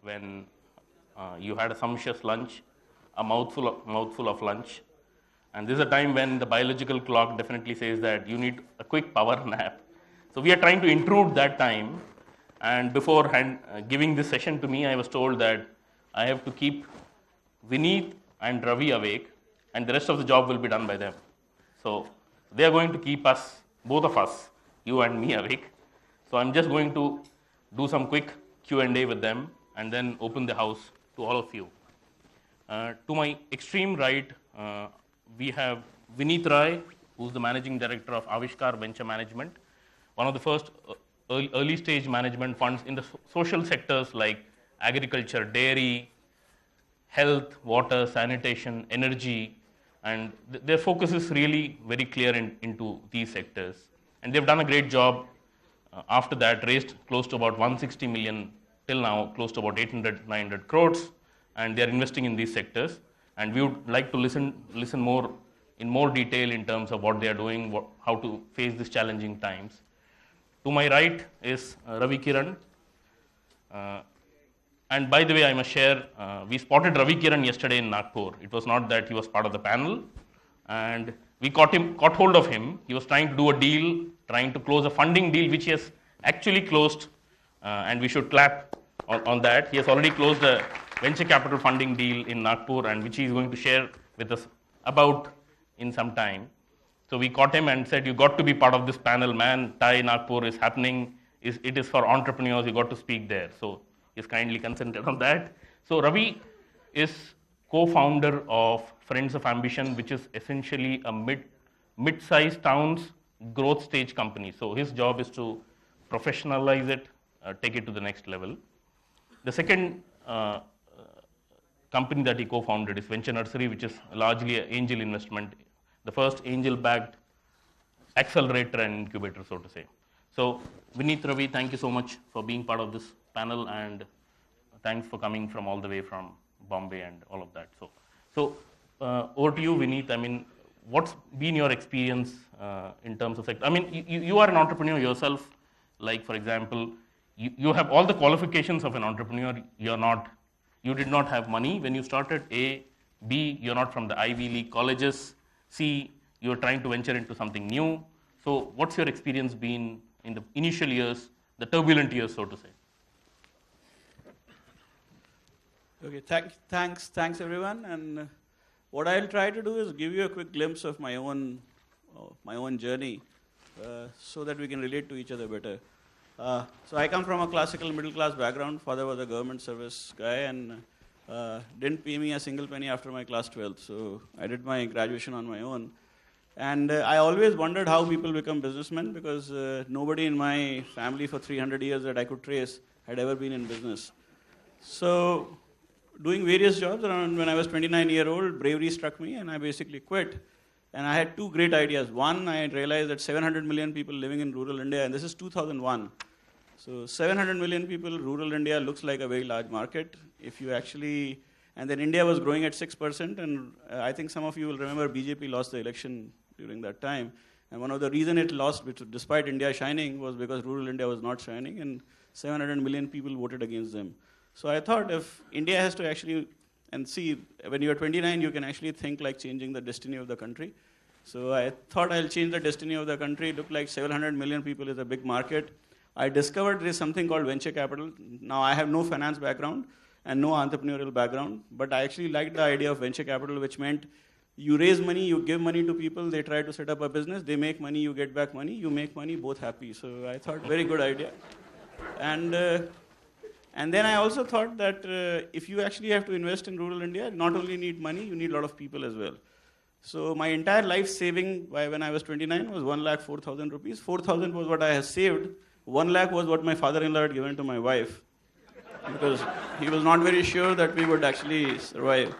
when you had a sumptuous lunch, a mouthful of lunch. And this is a time when the biological clock definitely says that you need a quick power nap. So we are trying to intrude that time. And beforehand, giving this session to me, I was told that I have to keep Vineet and Ravi awake, and the rest of the job will be done by them. So they are going to keep us, both of us, you and me, awake. So I'm just going to do some quick Q&A with them and then open the house to all of you. To my extreme right, we have Vineet Rai, who's the Managing Director of Avishkar Venture Management, one of the first early stage management funds in the social sectors like agriculture, dairy, health, water, sanitation, energy, and their focus is really very clear into these sectors. And they've done a great job. After that, raised close to about 160 million till now, close to about 800, 900 crores, and they're investing in these sectors. And we would like to listen more in more detail in terms of what they are doing, how to face these challenging times. To my right is Ravi Kiran. And by the way, I must share, we spotted Ravi Kiran yesterday in Nagpur. It was not that he was part of the panel. And we caught hold of him. He was trying to do a deal, trying to close a funding deal, which he has actually closed. And we should clap on that. He has already closed a venture capital funding deal in Nagpur, and which he is going to share with us about in some time. So we caught him and said, you got to be part of this panel, man. TiE Nagpur is happening. It is for entrepreneurs. You got to speak there. So he's kindly consented on that. So Ravi is co-founder of Friends of Ambition, which is essentially a mid-sized towns growth stage company. So his job is to professionalize it, take it to the next level. The second company that he co-founded is Venture Nursery, which is largely an angel investment, the first angel-backed accelerator and incubator, so to say. So Vineet, Ravi, thank you so much for being part of this panel, and thanks for coming from all the way from Bombay and all of that. So over to you, Vineet. I mean, what's been your experience in terms of sector? I mean, you are an entrepreneur yourself. Like, for example, you have all the qualifications of an entrepreneur. You did not have money when you started. A, B, you're not from the Ivy League colleges. C, you're trying to venture into something new. So what's your experience been in the initial years, the turbulent years, so to say? Okay, thanks everyone. And what I'll try to do is give you a quick glimpse of my own journey, so that we can relate to each other better. So I come from a classical middle class background. Father was a government service guy and didn't pay me a single penny after my class 12th. So I did my graduation on my own. And I always wondered how people become businessmen, because nobody in my family for 300 years that I could trace had ever been in business. So doing various jobs around when I was 29 years old, bravery struck me and I basically quit. And I had two great ideas. One, I realized that 700 million people living in rural India, and this is 2001. So 700 million people, rural India looks like a very large market. If you actually, and then India was growing at 6%, and I think some of you will remember BJP lost the election during that time. And one of the reasons it lost, which despite India shining, was because rural India was not shining, and 700 million people voted against them. So I thought if India has to actually, and see, when you're 29, you can actually think like changing the destiny of the country. So I thought I'll change the destiny of the country. It looked like 700 million people is a big market. I discovered there is something called venture capital. Now I have no finance background and no entrepreneurial background, but I actually liked the idea of venture capital, which meant you raise money, you give money to people, they try to set up a business, they make money, you get back money, you make money, both happy. So I thought, very good idea. And then I also thought that if you actually have to invest in rural India, not only need money, you need a lot of people as well. So my entire life saving when I was 29 was 1,04,000 rupees. 4,000 was what I had saved. 1 lakh was what my father-in-law had given to my wife, because he was not very sure that we would actually survive.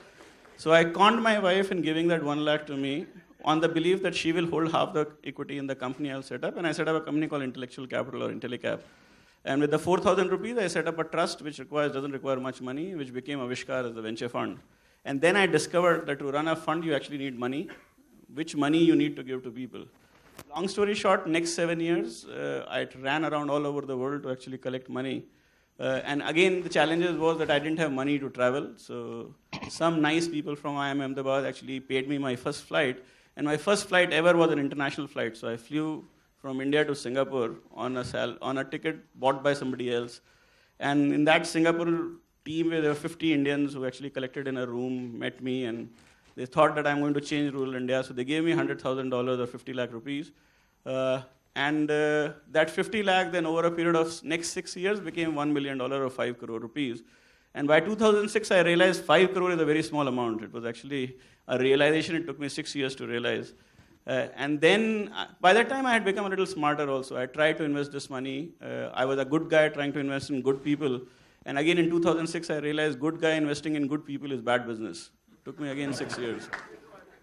So I conned my wife in giving that 1 lakh to me on the belief that she will hold half the equity in the company I'll set up. And I set up a company called Intellectual Capital, or Intellicap. And with the 4,000 rupees, I set up a trust which doesn't require much money, which became Avishkar as the venture fund. And then I discovered that to run a fund, you actually need money, which money you need to give to people. Long story short, next 7 years, I ran around all over the world to actually collect money. And again, the challenges was that I didn't have money to travel. So some nice people from IIM Ahmedabad actually paid me my first flight. And my first flight ever was an international flight. So I flew from India to Singapore on a ticket bought by somebody else. And in that Singapore team, where there were 50 Indians who actually collected in a room, met me, and they thought that I'm going to change rural India. So they gave me $100,000 or 50 lakh rupees. That 50 lakh then over a period of next 6 years became $1 million or 5 crore rupees. And by 2006, I realized 5 crore is a very small amount. It was actually a realization it took me 6 years to realize. And then, by that time, I had become a little smarter also. I tried to invest this money. I was a good guy trying to invest in good people. And again, in 2006, I realized good guy investing in good people is bad business. It took me again 6 years.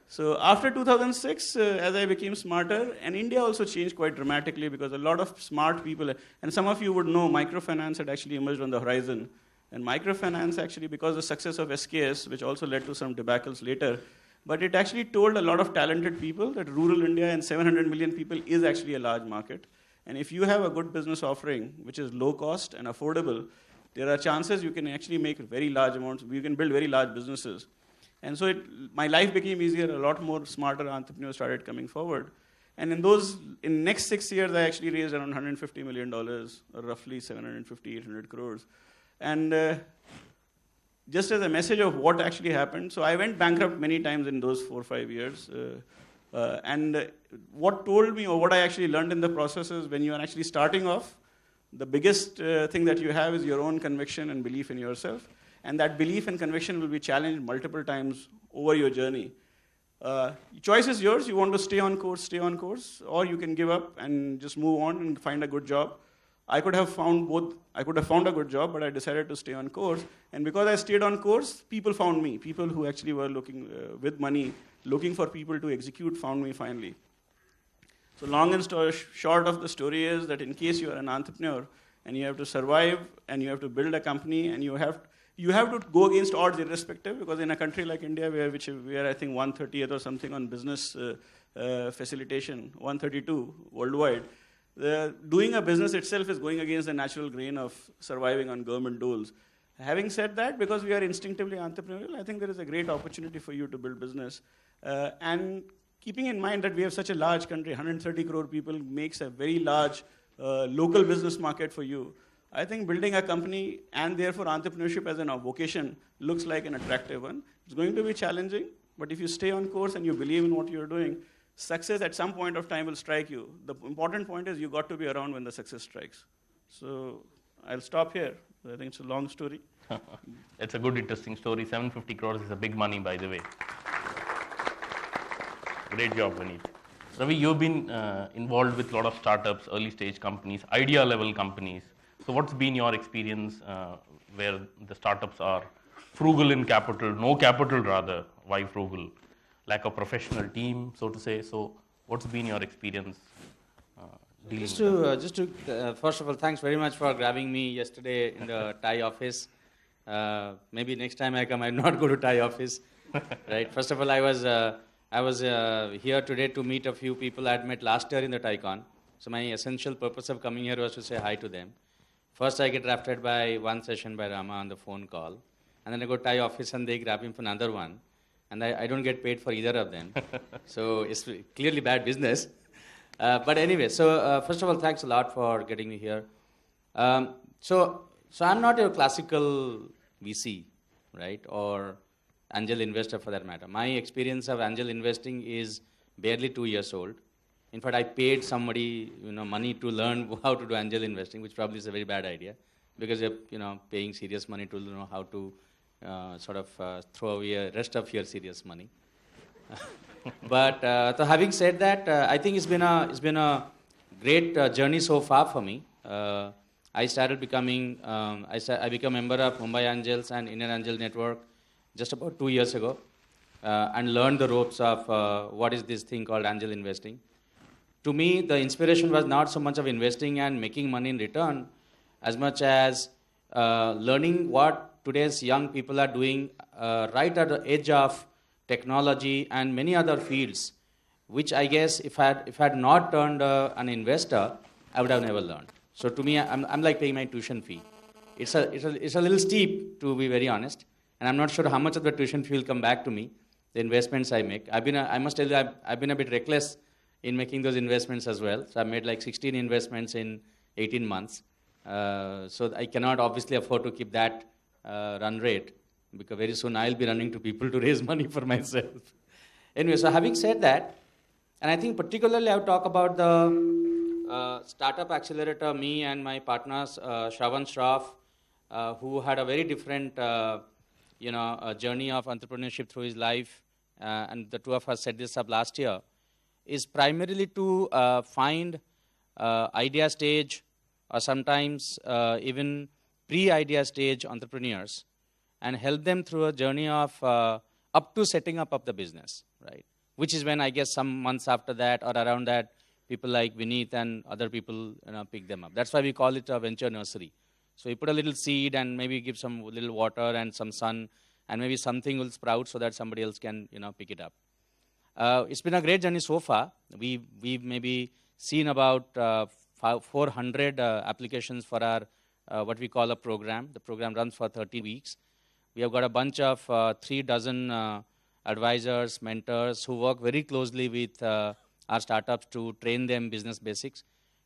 So after 2006, as I became smarter, and India also changed quite dramatically because a lot of smart people, and some of you would know microfinance had actually emerged on the horizon. And microfinance actually, because of the success of SKS, which also led to some debacles later, but it actually told a lot of talented people that rural India and 700 million people is actually a large market. And if you have a good business offering, which is low cost and affordable, there are chances you can actually make very large amounts, you can build very large businesses. And so my life became easier, a lot more smarter entrepreneurs started coming forward. And in next 6 years, I actually raised around $150 million, or roughly 750, 800 crores. And just as a message of what actually happened, so I went bankrupt many times in those 4 or 5 years. And what told me, or what I actually learned in the process is when you are actually starting off, the biggest thing that you have is your own conviction and belief in yourself. And that belief and conviction will be challenged multiple times over your journey. Choice is yours. You want to stay on course, or you can give up and just move on and find a good job. I could have found both. I could have found a good job, but I decided to stay on course. And because I stayed on course, people found me. People who actually were looking with money, looking for people to execute, found me finally. So long and short of the story is that in case you are an entrepreneur and you have to survive and you have to build a company and you have to go against odds irrespective, because in a country like India, we are I think 130th or something on business facilitation, 132 worldwide, doing a business itself is going against the natural grain of surviving on government doles. Having said that, because we are instinctively entrepreneurial, I think there is a great opportunity for you to build business. And keeping in mind that we have such a large country, 130 crore people makes a very large local business market for you. I think building a company and therefore entrepreneurship as a vocation looks like an attractive one. It's going to be challenging, but if you stay on course and you believe in what you're doing, success at some point of time will strike you. The important point is you got to be around when the success strikes. So I'll stop here. I think it's a long story. It's a good, interesting story. 750 crores is a big money, by the way. Great job, Vineet. Ravi, you've been involved with a lot of startups, early stage companies, idea level companies. So what's been your experience where the startups are frugal in capital, no capital rather, why frugal? Lack of professional team, so to say. So what's been your experience dealing with that? First of all, thanks very much for grabbing me yesterday in the TiE office. Maybe next time I come, I'll not go to TiE office. Right. First of all, I was here today to meet a few people I had met last year in the TiEcon. So my essential purpose of coming here was to say hi to them. First, I get drafted by one session by Rama on the phone call. And then I go to TiE office and they grab him for another one. And I don't get paid for either of them. So it's clearly bad business. But anyway, so first of all, thanks a lot for getting me here. So I'm not your classical VC, right? Or angel investor for that matter. My experience of angel investing is barely 2 years old. In fact, I paid somebody money to learn how to do angel investing, which probably is a very bad idea, because you're paying serious money to know how to throw away the rest of your serious money. But so having said that, I think it's been a great journey so far for me. I started becoming I became a member of Mumbai Angels and Indian Angel Network just about 2 years ago, and learned the ropes of what is this thing called angel investing. To me, the inspiration was not so much of investing and making money in return, as much as learning what today's young people are doing right at the edge of technology and many other fields, which I guess if I had not turned an investor, I would have never learned. So to me, I'm like paying my tuition fee. it's a little steep, to be very honest. And I'm not sure how much of the tuition fee will come back to me, the investments I make. I must tell you, I've been a bit reckless in making those investments as well. So I made like 16 investments in 18 months. So I cannot obviously afford to keep that run rate, because very soon I'll be running to people to raise money for myself. Anyway, so having said that, and I think particularly I would talk about the startup accelerator, me and my partners, Shravan Shroff, who had a very different journey of entrepreneurship through his life, and the two of us set this up last year, is primarily to find idea stage or sometimes even pre-idea stage entrepreneurs and help them through a journey of up to setting up of the business, right? Which is when I guess some months after that or around that, people like Vineet and other people pick them up. That's why we call it a venture nursery. So we put a little seed and maybe give some little water and some sun, and maybe something will sprout so that somebody else can pick it up. It's been a great journey so far. We've maybe seen about 400 applications for our what we call a program. The program runs for 30 weeks. We have got a bunch of 3 dozen advisors, mentors who work very closely with our startups to train them business basics.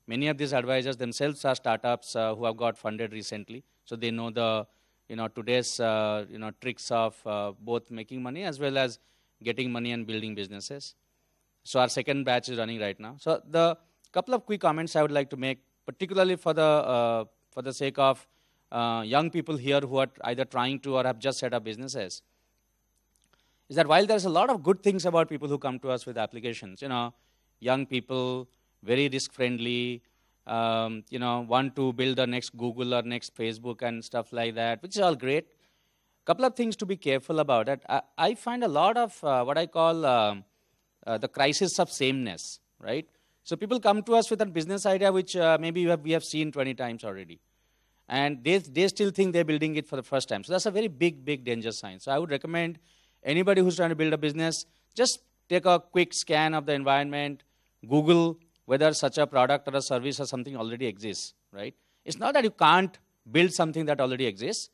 Many of these advisors themselves are startups who have got funded recently, so they know the today's tricks of both making money as well as getting money and building businesses. So our second batch is running right now. So the couple of quick comments I would like to make, particularly for the sake of young people here who are either trying to or have just set up businesses, is that while there's a lot of good things about people who come to us with applications, young people, very risk-friendly, want to build the next Google or next Facebook and stuff like that, which is all great. Couple of things to be careful about it. I find a lot of what I call the crisis of sameness, right? So people come to us with a business idea which maybe we have seen 20 times already. And they still think they're building it for the first time. So that's a very big danger sign. So I would recommend anybody who's trying to build a business, just take a quick scan of the environment, Google whether such a product or a service or something already exists, right? It's not that you can't build something that already exists.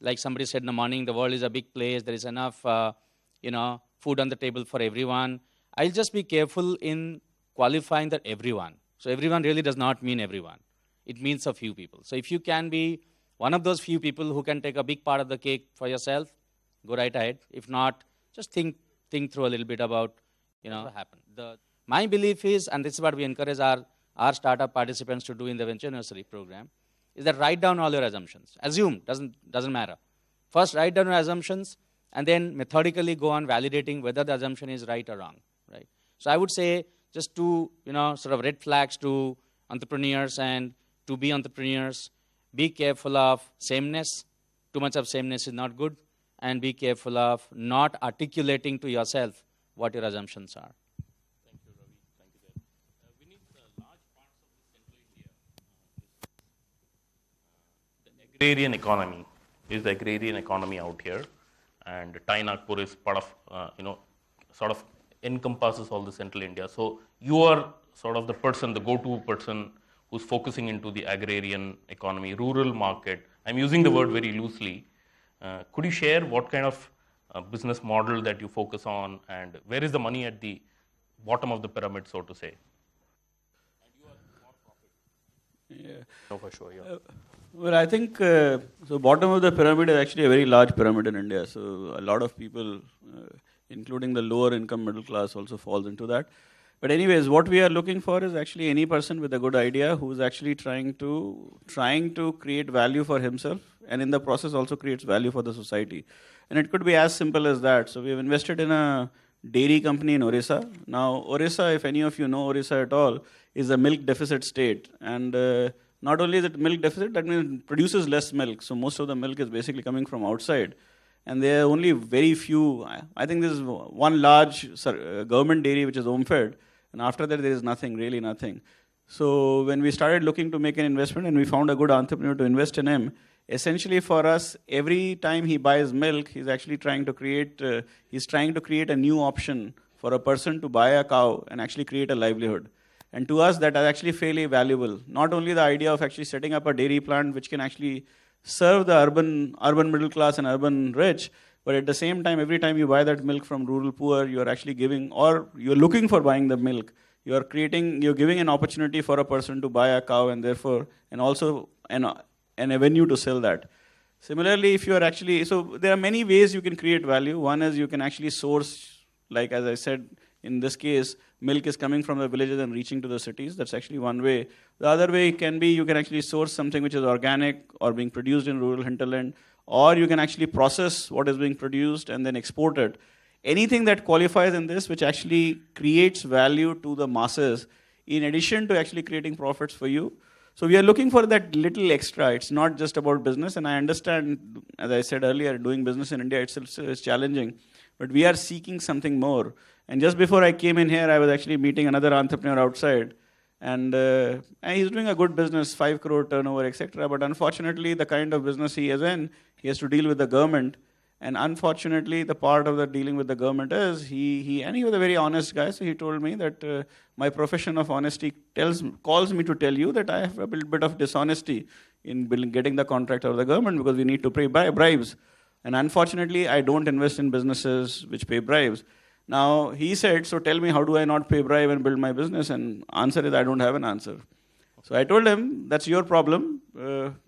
Like somebody said in the morning, the world is a big place. There is enough, food on the table for everyone. I'll just be careful in qualifying that everyone. So everyone really does not mean everyone. It means a few people. So if you can be one of those few people who can take a big part of the cake for yourself, go right ahead. If not, just think through a little bit about, what happened. My belief is, and this is what we encourage our startup participants to do in the Venture Nursery program, is that write down all your assumptions. Assume, doesn't matter. First, write down your assumptions, and then methodically go on validating whether the assumption is right or wrong, right? So I would say just two, sort of red flags to entrepreneurs and to be entrepreneurs. Be careful of sameness. Too much of sameness is not good. And be careful of not articulating to yourself what your assumptions are. Thank you, Ravi. Thank you, there. We need large parts of the central India. The agrarian economy is the agrarian economy out here, and TiEcon is part of, sort of encompasses all the central India. So you are sort of the person, the go-to person who's focusing into the agrarian economy, rural market. I'm using the word very loosely. Could you share what kind of business model that you focus on, and where is the money at the bottom of the pyramid, so to say? And you are more profit. Yeah. No, for sure, yeah. Well, I think, so bottom of the pyramid is actually a very large pyramid in India. So a lot of people, including the lower income middle class, also falls into that. But anyways, what we are looking for is actually any person with a good idea who is actually trying to create value for himself, and in the process also creates value for the society. And it could be as simple as that. So we have invested in a dairy company in Orissa. Now, Orissa, if any of you know Orissa at all, is a milk deficit state. And not only is it milk deficit, that means it produces less milk. So most of the milk is basically coming from outside. And there are only very few, I think this is one large government dairy which is home-fed. And after that, there is nothing, really nothing. So when we started looking to make an investment and we found a good entrepreneur to invest in him, essentially for us, every time he buys milk, he's actually trying to create a new option for a person to buy a cow and actually create a livelihood. And to us, that is actually fairly valuable. Not only the idea of actually setting up a dairy plant which can actually serve the urban middle class and urban rich, but at the same time, every time you buy that milk from rural poor, you are actually giving, or you're looking for buying the milk, you're giving an opportunity for a person to buy a cow and therefore, and also an avenue to sell that. Similarly, if you are actually, so there are many ways you can create value. One is you can actually source, like as I said, in this case, milk is coming from the villages and reaching to the cities. That's actually one way. The other way can be you can actually source something which is organic or being produced in rural hinterland, or you can actually process what is being produced and then export it. Anything that qualifies in this, which actually creates value to the masses, in addition to actually creating profits for you. So we are looking for that little extra. It's not just about business, and I understand, as I said earlier, doing business in India itself is challenging, but we are seeking something more. And just before I came in here, I was actually meeting another entrepreneur outside, and he's doing a good business, 5 crore turnover, etc. But unfortunately, the kind of business he is in, he has to deal with the government. And unfortunately, the part of the dealing with the government is he was a very honest guy. So he told me that my profession of honesty calls me to tell you that I have a little bit of dishonesty in getting the contract of the government because we need to pay bribes. And unfortunately, I don't invest in businesses which pay bribes. Now, he said, so tell me, how do I not pay bribe and build my business? And answer is, I don't have an answer. So I told him, that's your problem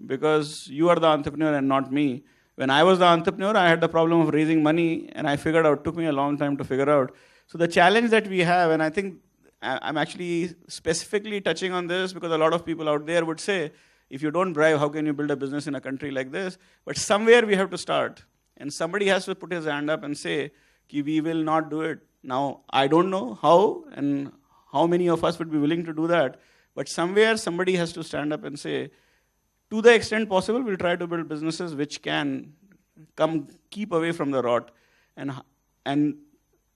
because you are the entrepreneur and not me. When I was the entrepreneur, I had the problem of raising money, and I figured out, took me a long time to figure out. So the challenge that we have, and I think I'm actually specifically touching on this because a lot of people out there would say, if you don't bribe, how can you build a business in a country like this? But somewhere we have to start. And somebody has to put his hand up and say, we will not do it. Now, I don't know how and how many of us would be willing to do that. But somewhere somebody has to stand up and say, to the extent possible, we'll try to build businesses which can keep away from the rot. And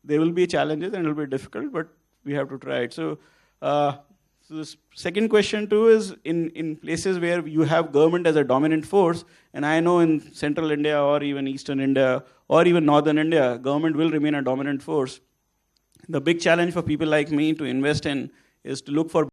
there will be challenges and it will be difficult, but we have to try it. So the second question too is in places where you have government as a dominant force, and I know in central India or even eastern India or even northern India, government will remain a dominant force. The big challenge for people like me to invest in is to look for